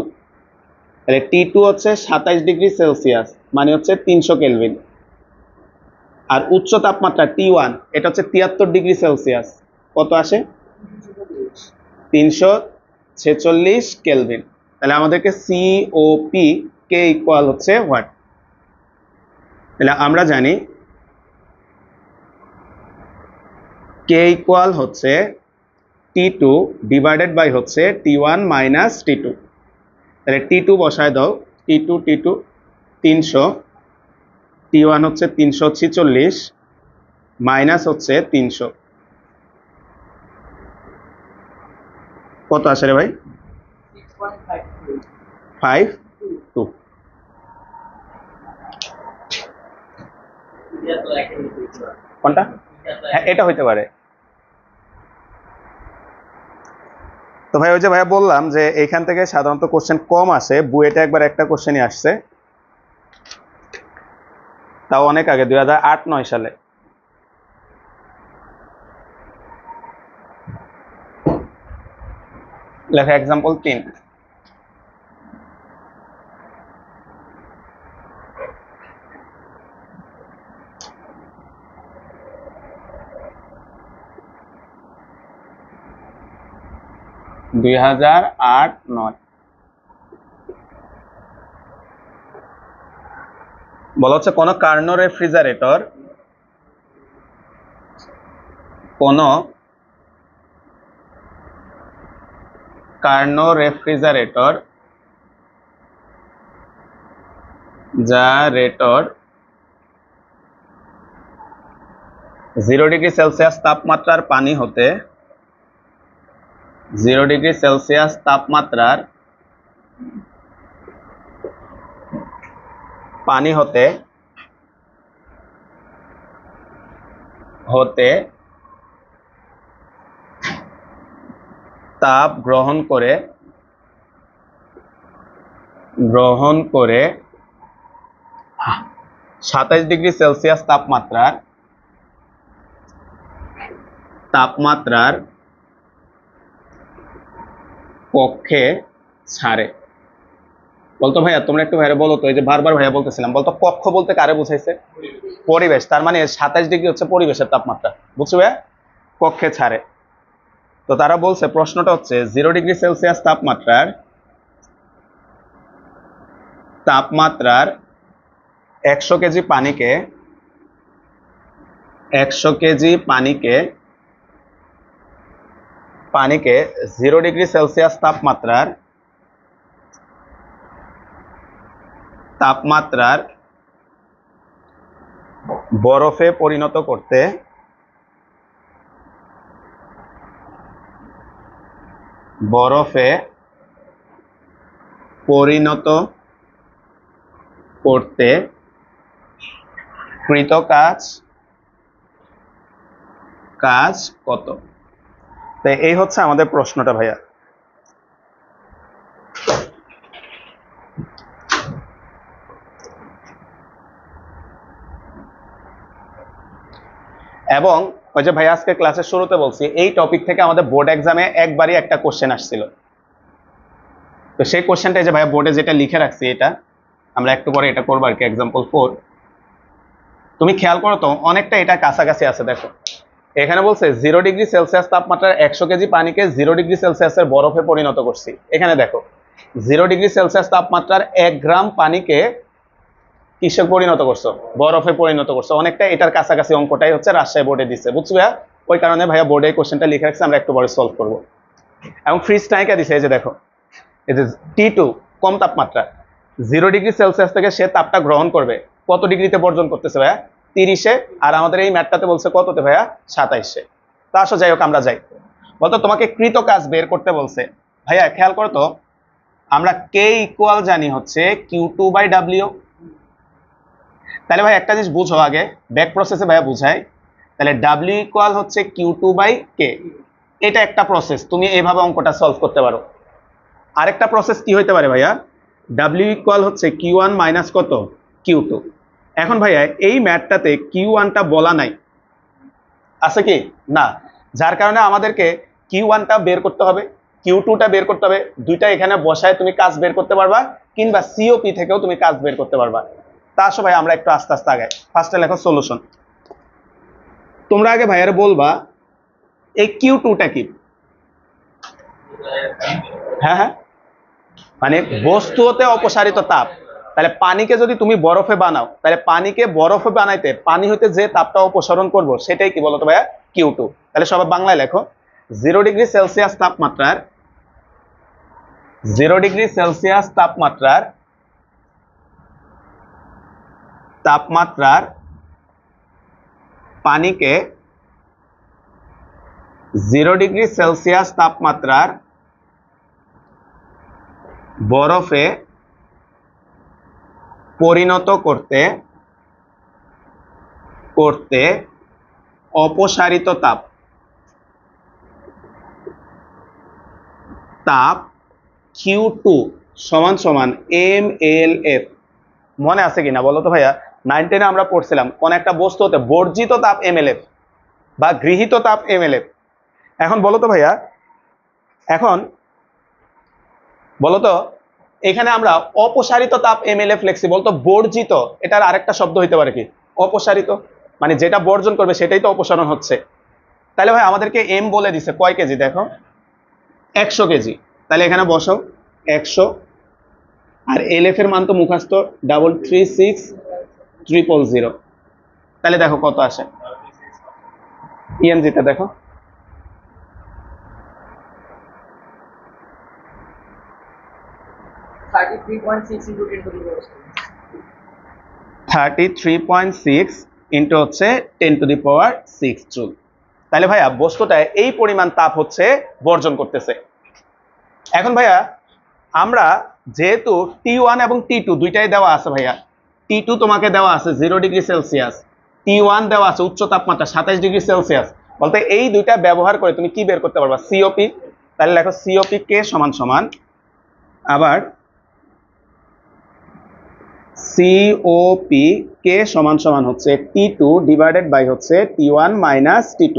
S1: তাহলে T2 হচ্ছে 27 ডিগ্রি সেলসিয়াস, মানে হচ্ছে 300 কেলভিন। আর উচ্চ তাপমাত্রা T1 এটা হচ্ছে 73 ডিগ্রি সেলসিয়াস, কত আসে? 346 কেলভিন। তাহলে আমাদেরকে সিওপি কে ইকুয়াল হচ্ছে হোয়াট। তাহলে আমরা জানি কে ইকুয়াল হচ্ছে T2 ডিভাইডেড বাই হচ্ছে T1 মাইনাস T2। তাহলে T2 বসায় দাও, T2 300, T1 হচ্ছে 346 মাইনাস হচ্ছে 300, কত আসে রে ভাই? 6.52। কোনটা? হ্যাঁ, এটা হইতে পারে। তো ভাই ওই যে ভাইয়া বললাম যে এইখান থেকে সাধারণত কোশ্চেন কম আসে, বুয়েটে একবার একটা কোশ্চেনই আসছে, তাও অনেক আগে 2008-9 সালে। লেখা এক্সাম্পল 3। দুই 2008-9 বলা হচ্ছে কোন কার্নো রেফ্রিজারেটর যা রেটর 0 ডিগ্রি সেলসিয়াস তাপমাত্রার পানি হতে 0 ডিগ্রি সেলসিয়াস তাপমাত্রার পানি হতে তাপ গ্রহণ করে 27 ডিগ্রি সেলসিয়াস তাপমাত্রার তাপমাত্রার কক্ষে ছাড়ে। বলতো ভাইয়া তোমরা একটু ভাইয়া বলো তো, এই যে বারবার ভাইয়া বলতেছিলাম, বলতো কক্ষ বলতে কারে বুঝাইছে? পরিবেশ। তার মানে 27 ডিগ্রি হচ্ছে পরিবেশের তাপমাত্রা, বুঝছো ভাইয়া? কক্ষে ছাড়ে। তো তারা বলছে, প্রশ্নটা হচ্ছে 0 ডিগ্রি সেলসিয়াস তাপমাত্রার 100 কেজি পানিকে 0 ডিগ্রি সেলসিয়াস তাপমাত্রার বরফে পরিণত করতে কৃত কাজ কত? তো এই হচ্ছে আমাদের প্রশ্নটা ভাইয়া। এবং ওই যে ভাই আজকে ক্লাসের শুরুতে বলছি, এই টপিক থেকে আমাদের বোর্ড এক্সামে একবারই একটা কোশ্চেন আসছিল। তো সেই কোশ্চেনটা যে ভাইয়া বোর্ডে যেটা লিখে রাখছি, এটা আমরা একটু পরে এটা করবো আর কি, এক্সাম্পল 4। তুমি খেয়াল করো তো, অনেকটা এটা কাছাকাছি আছে। দেখো এখানে বলছে 0 ডিগ্রি সেলসিয়াস তাপমাত্রার 100 কেজি পানিকে 0 ডিগ্রি সেলসিয়াসের বরফে পরিণত করছি। এখানে দেখো 0 ডিগ্রি সেলসিয়াস তাপমাত্রার 1 গ্রাম পানিকে কিসে পরিণত করছো? বরফে পরিণত করছো। অনেকটা এটার কাছাকাছি অঙ্কটাই হচ্ছে রাজশাহী বোর্ডে দিচ্ছে, বুঝছো ভাইয়া? ওই কারণে ভাইয়া বোর্ডে কোশ্চেনটা লিখে রাখছে, আমরা একটু পরে সলভ করবো। এবং ফ্রিজ ট্যাঙ্কে দিছে, এই যে দেখো, এই যে T2 কম তাপমাত্রা, 0 ডিগ্রি সেলসিয়াস থেকে সে তাপটা গ্রহণ করবে কত ডিগ্রিতে বর্জন করতেছে ভাইয়া? 30-এ। আর আমাদের এই ম্যাথটাতে বলছে কততে ভাইয়া? 27-এ। তা আসো যাই হোক, আমরা যাই। বলতো তোমাকে কৃত কাজ বের করতে বলছে। ভাইয়া খেয়াল করো তো, আমরা K ইকুয়াল জানি হচ্ছে Q2/W। তাহলে ভাই একটা জিনিস বুঝো আগে, ব্যাক প্রসেসে ভাইয়া বুঝাই। তাহলে W ইকুয়াল হচ্ছে Q2/K। এটা একটা প্রসেস, তুমি এইভাবে অঙ্কটা সলভ করতে পারো। আরেকটা প্রসেস কি হইতে পারে ভাইয়া? W ইকুয়াল হচ্ছে Q1 মাইনাস কত? Q2। এখন ভাইয়া এই ম্যাথটাতে Q1টা বলা নাই, আছে কি? না। যার কারণে আমাদেরকে Q1টা বের করতে হবে, Q2টা বের করতে হবে। দুইটা এখানে বসায় তুমি কাজ বের করতে পারবা, কিংবা COP থেকেও তুমি কাজ বের করতে পারবা। তা আসো ভাই আমরা একটু আস্তে আস্তে আগাই। ফার্স্টে লেখো সলিউশন। তোমরা আগে ভাইয়ারে বলবা এই Q2টা কি? হ্যাঁ হ্যাঁ, মানে বস্তু হতে অপসারিত তাপ। তাহলে পানিকে যদি তুমি বরফে বানাও, তাহলে পানিকে বরফে বানাইতে পানি হইতে যে তাপটা অপসারণ করবো সেটাই কি বলতো ভাইয়া? Q2। তাহলে সবাই বাংলায় লেখো, 0 ডিগ্রি সেলসিয়াস তাপমাত্রার পানিকে 0 ডিগ্রি সেলসিয়াস তাপমাত্রার বরফে পরিণত করতে অপসারিত তাপ Q2 সমান সমান mLF। মনে আছে কিনা বলো তো ভাইয়া? 9-10 আমরা পড়ছিলাম কোন একটা বস্তু হতে বর্জিত তাপ mLF বা গৃহীত তাপ mLF। এখন বলো তো ভাইয়া, এখন বলো তো এখানে আমরা অপসারিত তাপ mLF লিখছি, বলতো বর্জিত, এটার আরেকটা শব্দ হইতে পারে কি? অপসারিত। মানে যেটা বর্জন করবে সেটাই তো অপসারণ হচ্ছে। তাহলে ভাই আমাদেরকে এম বলে দিছে কয় কেজি? দেখো 100 কেজি। তাহলে এখানে বসাও 100, আর এলএফ এর মান তো মুখস্থ 336,000। তাহলে দেখো কত আসে ইএমজিতে, দেখো 33.6 ইন্টু হচ্ছে 10⁶ জুল। তাহলে ভাইয়া বস্তুটা এই পরিমাণ তাপ হচ্ছে বর্জন করতেছে। এখন ভাইয়া আমরা যেহেতু T1 এবং T2 দুইটাই দেওয়া আছে ভাইয়া, T2 তোমাকে দেওয়া আছে 0 ডিগ্রি সেলসিয়াস, T1 দেওয়া আছে উচ্চ তাপমাত্রা 27 ডিগ্রি সেলসিয়াস। বলতে এই দুইটা ব্যবহার করে তুমি কি বের করতে পারবা? COP। তাহলে লেখো COP কে সমান সমান, আবার COP কে সমান সমান হচ্ছে T2 ডিভাইডেড বাই হচ্ছে T1 মাইনাস T2।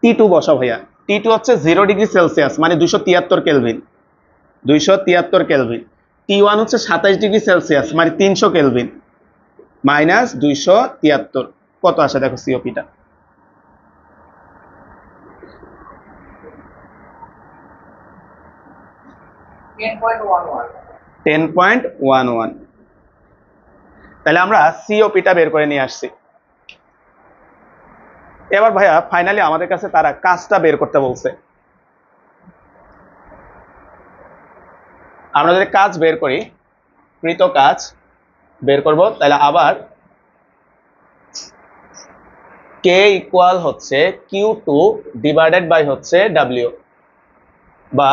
S1: T2 বসাও ভাইয়া। T2 হচ্ছে 0°C মানে 273 কেলভিন, 273 কেলভিন। T1 হচ্ছে 27°C মানে 300 কেলভিন, মাইনাস 273। কত আসে দেখো সিওপিটা? 10.11। তাহলে আমরা সিওপিটা বের করে নিয়ে আসছি। এবার ভাইয়া ফাইনালি আমাদের কাছে তারা কাজটা বের করতে বলছে। আমরা যদি কাজ বের করি, কৃত কাজ বের করব, তাহলে আবার কে ইকুয়াল হচ্ছে Q2 ডিভাইডেড বাই হচ্ছে W, বা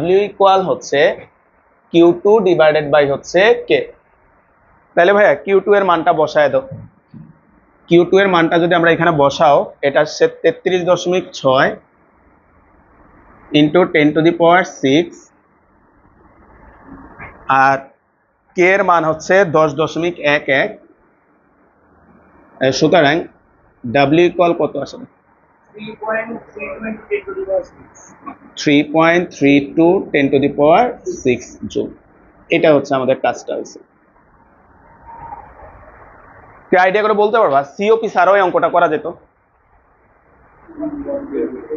S1: W ইকুয়াল হচ্ছে Q2 ডিভাইডেড বাই হচ্ছে K। তাহলে ভাইয়া Q2 এর মানটা বসায় দাও। Q2 এর মানটা যদি আমরা এখানে বসাও, এটা হচ্ছে 33.6 ইন্টু 10⁶, আর K এর মান হচ্ছে 10.11। সুতরাং W ইকুয়াল কত আসে? 3.32 10⁶ জুল। এটা হচ্ছে আমাদের কাজটা হয়েছে। কি আইডিয়া করে বলতে পারবা সিওপি ছাড়াও এই অঙ্কটা করা যেত?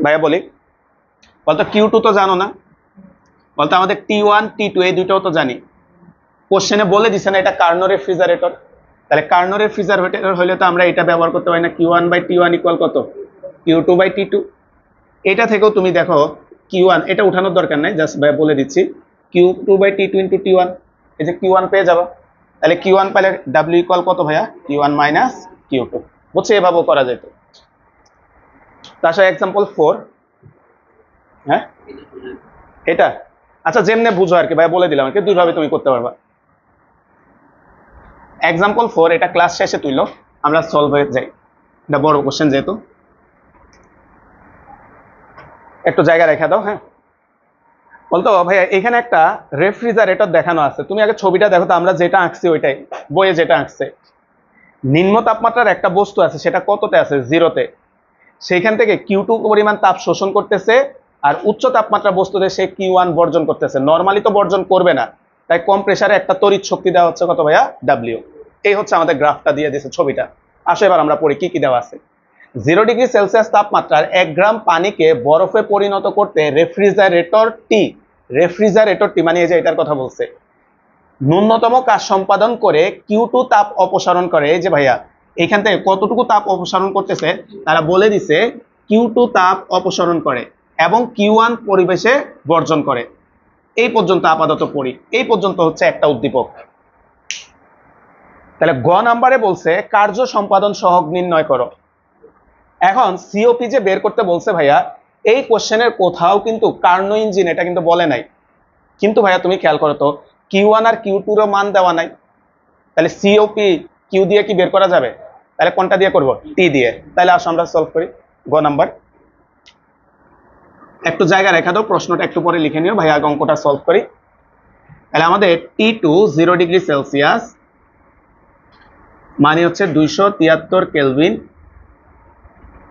S1: ভাইয়া বলি, বলতো Q2 তো জানো না, বলতো আমাদের T1 T2 এই দুটোও তো জানি। কোশ্চেনে বলে দিছে না এটা কার্নো রেফ্রিজারেটর, তাহলে কার্নো রেফ্রিজারেটর হলে তো আমরা এটা ব্যবহার করতে পারি না, Q1/T1 ইকুয়াল কত? Q2/T2। এটা থেকেও তুমি দেখো Q1, এটা উঠানোর দরকার নাই, জাস্ট ভাই বলে দিচ্ছি, Q2/T2 ইন্টু T1, এই যে Q1 পেয়ে যাবো। তাহলে Q1 পেলে W ইকুয়াল কত ভাইয়া? Q1 minus Q2। বুঝছে, এভাবেও করা যেত। তাছাড়া এক্সাম্পল 4, হ্যাঁ এটা আচ্ছা যেমনে বুঝো আর কি, ভাই বলে দিলাম আর কি, দুইভাবে তুমি করতে পারবা। এক্সাম্পল 4 এটা ক্লাস শেষে তুইলো, আমরা সলভ হয়ে যাই, এটা বড় কোশ্চেন যেহেতু। একটু জায়গা রেখে দাও। হ্যাঁ, বলতো ভাইয়া এখানে একটা রেফ্রিজারেটর দেখানো আছে, তুমি আগে ছবিটা দেখো তো, আমরা যেটা আঁকছি ওইটাই, বইয়ে যেটা আঁকছে। নিম্ন তাপমাত্রার একটা বস্তু আছে, সেটা কততে আছে? 0-তে। সেইখান থেকে Q2 পরিমাণ তাপ শোষণ করতেছে, আর উচ্চ তাপমাত্রা বস্তুতে সে Q1 বর্জন করতেছে। নর্মালি তো বর্জন করবে না, তাই কম প্রেসারে একটা তড়িৎ শক্তি দেওয়া হচ্ছে কত ভাইয়া? W। এই হচ্ছে আমাদের গ্রাফটা দিয়ে দিয়েছে ছবিটা। আসো এবার আমরা পড়ি কি কি দেওয়া আছে। 0°C তাপমাত্রার 1 গ্রাম পানিকে বরফে পরিণত করতে রেফ্রিজারেটরটি মানে এই যে এটার কথা বলছে, ন্যূনতম কাজ সম্পাদন করে Q2 তাপ অপসারণ করে। এই যে ভাইয়া এখান থেকে কতটুকু তাপ অপসারণ করতেছে তারা বলে দিছে, Q2 তাপ অপসারণ করে এবং Q1 পরিবেশে বর্জন করে। এই পর্যন্ত আপাতত পড়ি, এই পর্যন্ত হচ্ছে একটা উদ্দীপক। তাহলে গ নাম্বারে বলছে কার্য সম্পাদন সহগ নির্ণয় করো। এখন সিওপি যে বের করতে বলছে ভাইয়া, এই কোশ্চেনের কোথাও কিন্তু কার্নো ইঞ্জিন এটা কিন্তু বলে নাই। কিন্তু ভাইয়া তুমি খেয়াল করো তো, Q1 আর Q2 এর মান দেওয়া নাই, তাহলে সিওপি কিউ দিয়ে কি বের করা যাবে? তাহলে কোনটা দিয়ে করব? টি দিয়ে। তাহলে আসো আমরা সলভ করি গ নাম্বার। একটু জায়গা রেখে দাও, প্রশ্নটা একটু পরে লিখে নিও, ভাই আগে অঙ্কটা সলভ করি। তাহলে আমাদের T2 0°C মানে হচ্ছে 273 কেলভিন,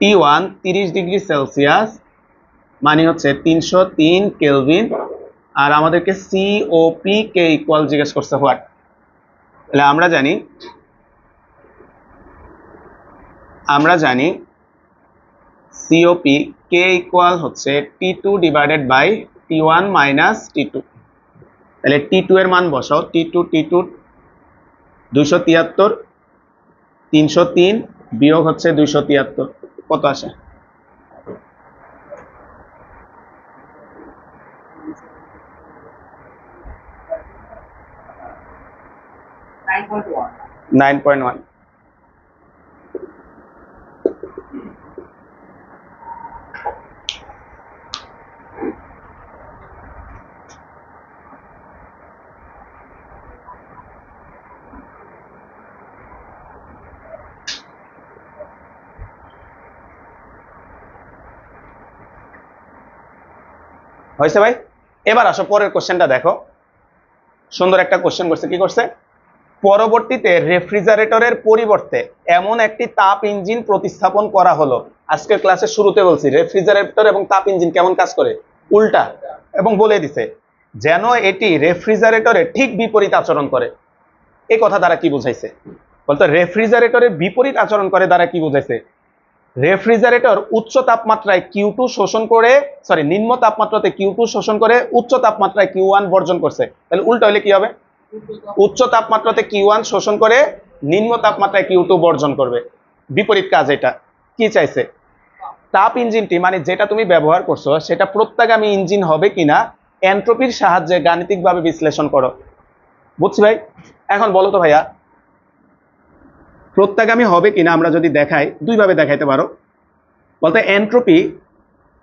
S1: T1 30°C মানে হচ্ছে 303 কেলভিন, আর আমাদেরকে সিওপি কে ইকুয়াল জিজ্ঞেস করছে হোয়াট। তাহলে আমরা জানি সিওপি কে ইকুয়াল হচ্ছে T2 divided by T1 minus T2। তাহলে T2 এর মান বসাও, T2 273, 303 বিয়োগ হচ্ছে 273, কত আসে? 9.1। হয়েছে ভাই? এবার আসো পরের কোশ্চেনটা দেখো, সুন্দর একটা কোশ্চেন করছে। কি করছে? পরবর্তীতে রেফ্রিজারেটরের পরিবর্তে এমন একটি তাপ ইঞ্জিন প্রতিস্থাপন করা হলো। আজকের ক্লাসের শুরুতে বলছি রেফ্রিজারেটর এবং তাপ ইঞ্জিন কেমন কাজ করে, উল্টা, এবং বলে দিছে যেন এটি রেফ্রিজারেটরের ঠিক বিপরীত আচরণ করে। এই কথা দ্বারা কি বুঝাইছে বলতো, রেফ্রিজারেটরের বিপরীত আচরণ করে দ্বারা কি বুঝাইছে, রেফ্রিজারেটর উচ্চ তাপমাত্রায় Q2 শোষণ করে, সরি নিম্ন তাপমাত্রাতে Q2 শোষণ করে উচ্চ তাপমাত্রায় Q1 বর্জন করছে। তাহলে উল্টা হলে কি হবে, উচ্চ তাপমাত্রাতে Q1 শোষণ করে নিম্ন তাপমাত্রায় Q2 বর্জন করবে। বিপরীত কাজ। এটা কি চাইছে, তাপ ইঞ্জিনটি মানে যেটা তুমি ব্যবহার করছো সেটা প্রত্যাগামী ইঞ্জিন হবে কিনা এন্ট্রপির সাহায্যে গাণিতিকভাবে বিশ্লেষণ করো। বুঝছি ভাই? এখন বলো তো ভাইয়া, প্রত্যাগামী হবে কিনা আমরা যদি দেখাই, দুইভাবে দেখাইতে পারো। বলতে এন্ট্রপি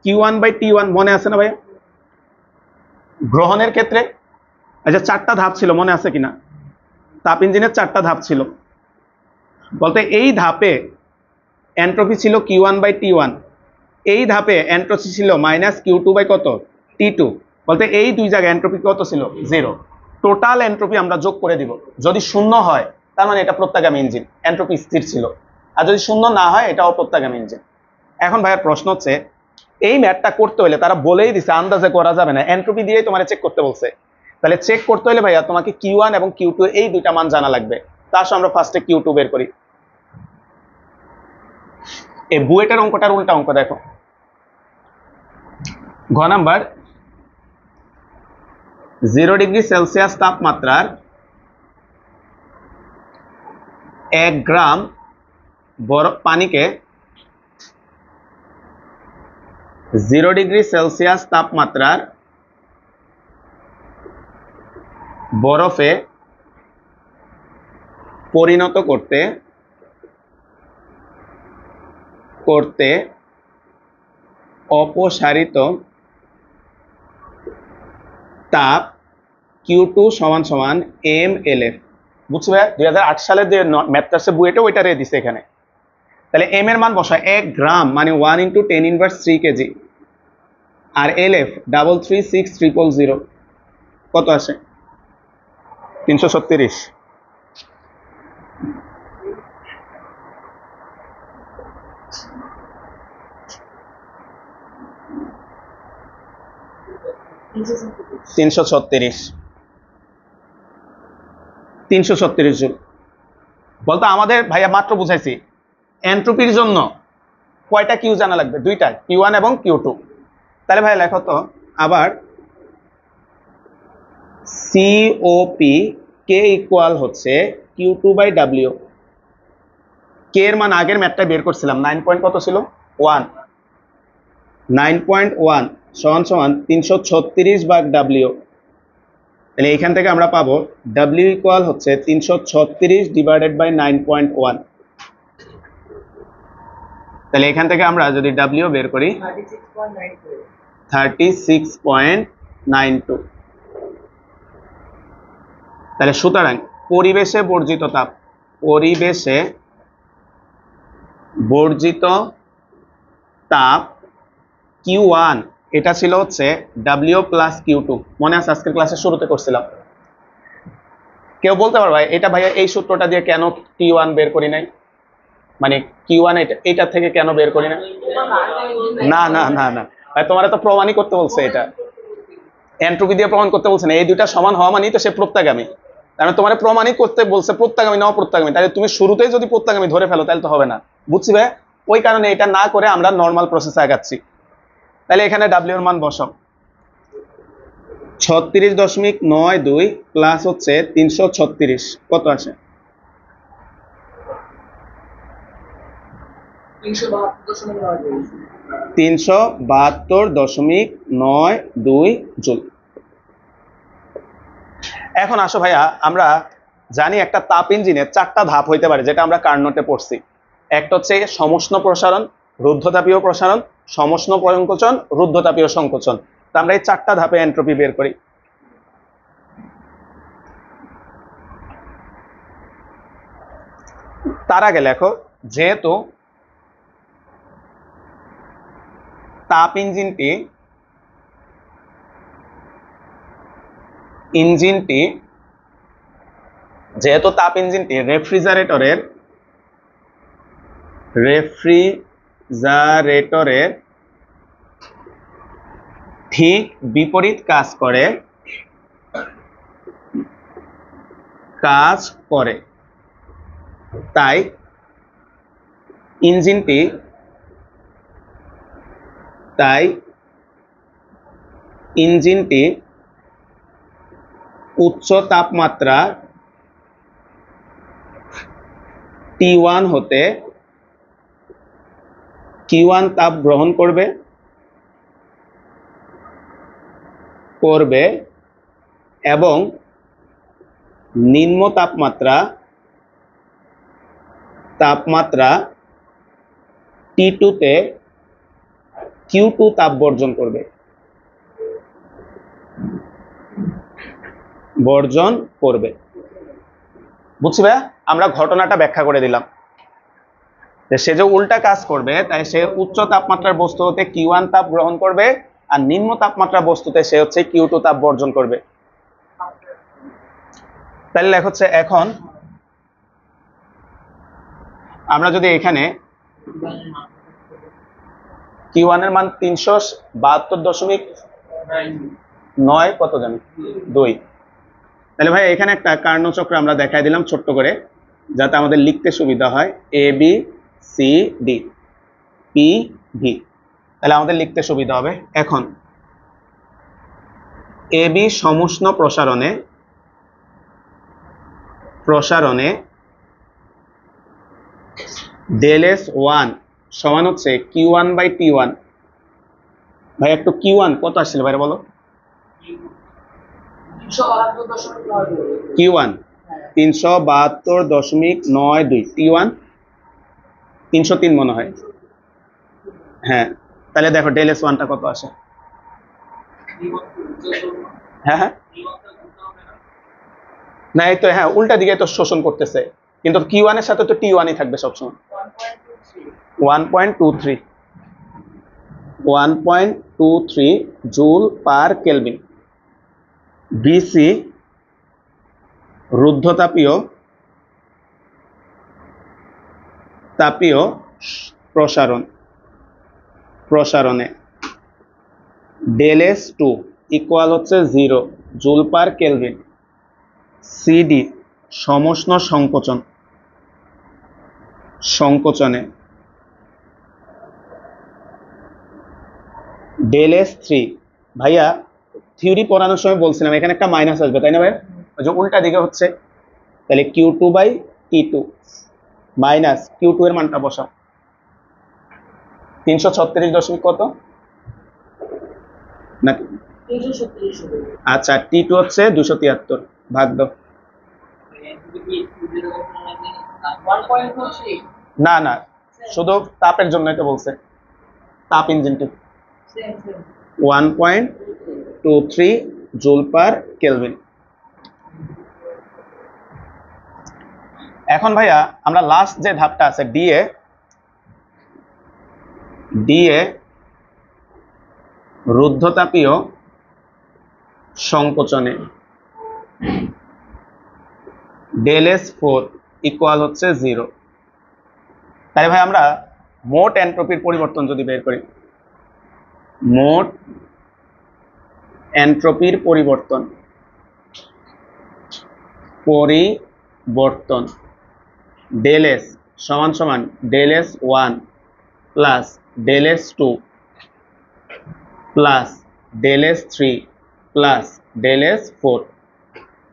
S1: Q1/T1 মনে আছে না ভাইয়া? গ্রহণের ক্ষেত্রে আচ্ছা 4টা ধাপ ছিল, মনে আছে কিনা? তাপ ইঞ্জিনের 4টা ধাপ ছিল। বলতে এই ধাপে এন্ট্রপি ছিল Q1/T1, এই ধাপে এন্ট্রপি ছিল -Q2 কত T2। বলতে এই দুই জায়গায় এন্ট্রপি কত ছিল, 0। টোটাল এন্ট্রপি আমরা যোগ করে দিব, যদি শূন্য হয় তার মানে এটা প্রত্যাগামী ইঞ্জিন, এন্ট্রপি স্থির ছিল। আর যদি শূন্য না হয় এটা অপ্রত্যাগামী ইঞ্জিন। এখন ভাইয়ের প্রশ্ন হচ্ছে, এই ম্যাথটা করতে হলে তারা বলেই দিছে আন্দাজে করা যাবে না, এন্ট্রপি দিয়েই তোমার চেক করতে বলছে। তাহলে চেক করতে হলে ভাইয়া তোমাকে Q1 এবং Q2 এই দুইটা মান জানা লাগবে। তার সঙ্গে আমরা ফার্স্টে Q2 বের করি। এই বুয়েটের অঙ্কটার উল্টা অঙ্ক দেখো, ঘ নাম্বার 0 ডিগ্রি সেলসিয়াস তাপমাত্রার 1 গ্রাম বরফ পানিকে 0 ডিগ্রি সেলসিয়াস তাপমাত্রার বরফে পরিণত করতে অপসারিত তাপ Q2 = mLF। বুঝছো ভাইয়া? 2008 সালের যে ম্যাথটা বুয়েটে ওইটা রে দিছে এখানে। তাহলে m এর মান বসা 1 গ্রাম মানে 1 × 10⁻³ কেজি, আর LF 336,000 কত আসে, 336। জুল। বলতো আমাদের ভাইয়া মাত্র বুঝাইছি এন্ট্রপির জন্য কয়টা কিউ জানা লাগবে, দুইটা, Q1 এবং Q2। তাহলে ভাই লেখো তো আবার, COP কে ইকুয়াল হচ্ছে Q2/W। কে এর মান আগের ম্যাথটা বের করছিলাম, 9 পয়েন্ট কত ছিল, 1, 9.1 = 336/W। তাহলে এখান থেকে আমরা পাবো W ইকুয়াল হচ্ছে 336/9.1। তাহলে এখান থেকে আমরা যদি W বের করি 36.92। তাহলে সুতরাং পরিবেশে বর্জিত তাপ Q1 এটা ছিল হচ্ছে W + Q2। মনে আছে আজকের ক্লাসের শুরুতে করছিলাম? কেউ বলতে পারবে এটা ভাইয়া এই সূত্রটা দিয়ে কেন Q1 বের করি নাই, মানে Q1 এটা থেকে কেন বের করি না? না না না না ভাই, তোমার তো প্রমাণই করতে বলছে, এটা এন্ট্রপি দিয়ে প্রমাণ করতে বলছে না। এই দুইটা সমান হওয়া মানেই তো সে প্রত্যাগামী। তার মানে তোমার প্রমাণই করতে বলছে প্রত্যাগামী না অপ্রত্যাগামী। তাহলে তুমি শুরুতেই যদি প্রত্যাগামী ধরে ফেলো তাহলে তো হবে না। বুঝছি ভাই? ওই কারণে এটা না করে আমরা নর্মাল প্রসেসে আগাচ্ছি। তাহলে এখানে W এর মান বসাও, 36.92 প্লাস হচ্ছে 336 কত আসে, 372.92 জুল। এখন আসো ভাইয়া, আমরা জানি একটা তাপ ইঞ্জিনের 4টা ধাপ হইতে পারে, যেটা আমরা কার্নোটে পড়ছি। একটা হচ্ছে সমুষ্ণ প্রসারণ, রুদ্ধতাপীয় প্রসারণ, সমুষ্ণ সংকোচন, রুদ্ধতাপীয় সংকোচন। তো আমরা এই 4টা ধাপে এন্ট্রপি বের করি। তার আগে লেখো, যেহেতু তাপ ইঞ্জিনটি যেহেতু তাপ ইঞ্জিনটি রেফ্রিজারেটরের ঠিক বিপরীত কাজ করে তাই ইঞ্জিনটি উচ্চ তাপমাত্রা T1 হতে Q1 তাপ গ্রহণ করবে এবং নিম্ন তাপমাত্রা T2 তে Q2 তাপ বর্জন করবে বুঝছি ভাইয়া? আমরা ঘটনাটা ব্যাখ্যা করে দিলাম যে সে যে উল্টা কাজ করবে, তাই সে উচ্চ তাপমাত্রার বস্তু হতে Q1 তাপ গ্রহণ করবে আর নিম্ন তাপমাত্রার বস্তুতে সে হচ্ছে Q2 তাপ বর্জন করবে। তাহলে লেখ হচ্ছে এখন আমরা যদি এখানে Q1 এর মান 372.9 কত জানি 2। তাহলে ভাই এখানে একটা কার্ণচক্র আমরা দেখাই দিলাম ছোট্ট করে, যাতে আমাদের লিখতে সুবিধা হয়। ABCD PV, তাহলে আমাদের লিখতে সুবিধা হবে। এখন AB সমুষ্ণ প্রসারণে del S1 সমান হচ্ছে Q1/T1। ভাই একটু Q1 কত আসছিল ভাই বলো? Q1 372.92, T1 303 মনে হয়। হ্যাঁ, তাহলে দেখো del S1 টা কত আসে। হ্যাঁ হ্যাঁ, না এই তো হ্যাঁ উল্টা দিকে তো শোষণ করতেছে, কিন্তু Q1 এর সাথে তো T1 ই থাকবে সবসময়। 1.23 জুল পার কেলভিন। BC রুদ্ধতাপীয় প্রসারণে del S2 ইকুয়াল হচ্ছে 0 জুল পার কেলভিন। CD সমুষ্ণ সংকোচনে del S3, ভাইয়া থিওরি পড়ানোর সময় বলছিলাম এখানে একটা মাইনাস আসবে, তাই না ভাই? ওই যে উল্টা দিকে হচ্ছে, তাহলে Q2/T2 মাইনাস Q2 এর মানটা বসাও। 336 কত না, আচ্ছা T2 হচ্ছে 273, ভাগ দাও। না না, শুধু তাপের জন্যই তো বলছে, তাপ ইঞ্জিনটি 1.23 জুল পার কেলভিন। এখন ভাইয়া আমরা লাস্ট যে ধাপটা আছে DA রুদ্ধতাপীয় সংকোচনে del S4 ইকুয়াল হচ্ছে 0। তাই ভাই আমরা মোট এন্ট্রপির পরিবর্তন যদি বের করি, মোট এন্ট্রপির পরিবর্তন del S সমান del S1 plus del S2 plus del S3 plus del S4,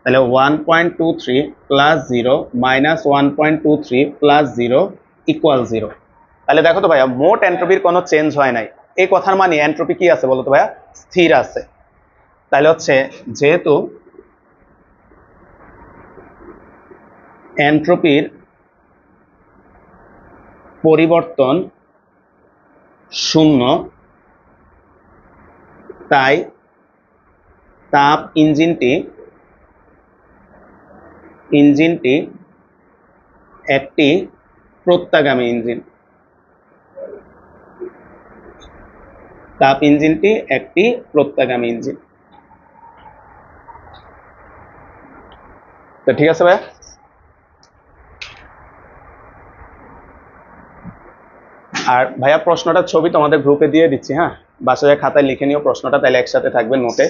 S1: তাহলে 1.23 প্লাস 0 মাইনাস 1.23 প্লাস 0 ইকুয়াল 0। তাহলে দেখো তো ভাইয়া মোট এন্ট্রপির কোনো চেঞ্জ হয় নাই, এই কথার মানে এন্ট্রপি কি আছে বলো তো ভাইয়া? স্থির আছে। তাহলে হচ্ছে যেহেতু এন্ট্রপির পরিবর্তন 0, তাই তাপ ইঞ্জিনটি একটি প্রত্যাগামী ইঞ্জিন। তাপ ইঞ্জিনটি একটি প্রত্যাগামী ইঞ্জিন। তো ঠিক আছে ভাইয়া। আর ভাইয়া প্রশ্নটা ছবি তোমাদের গ্রুপে দিয়ে দিচ্ছি, হ্যাঁ, বাসায় খাতায় লিখে নিও প্রশ্নটা, তাহলে একসাথে থাকবে নোটে।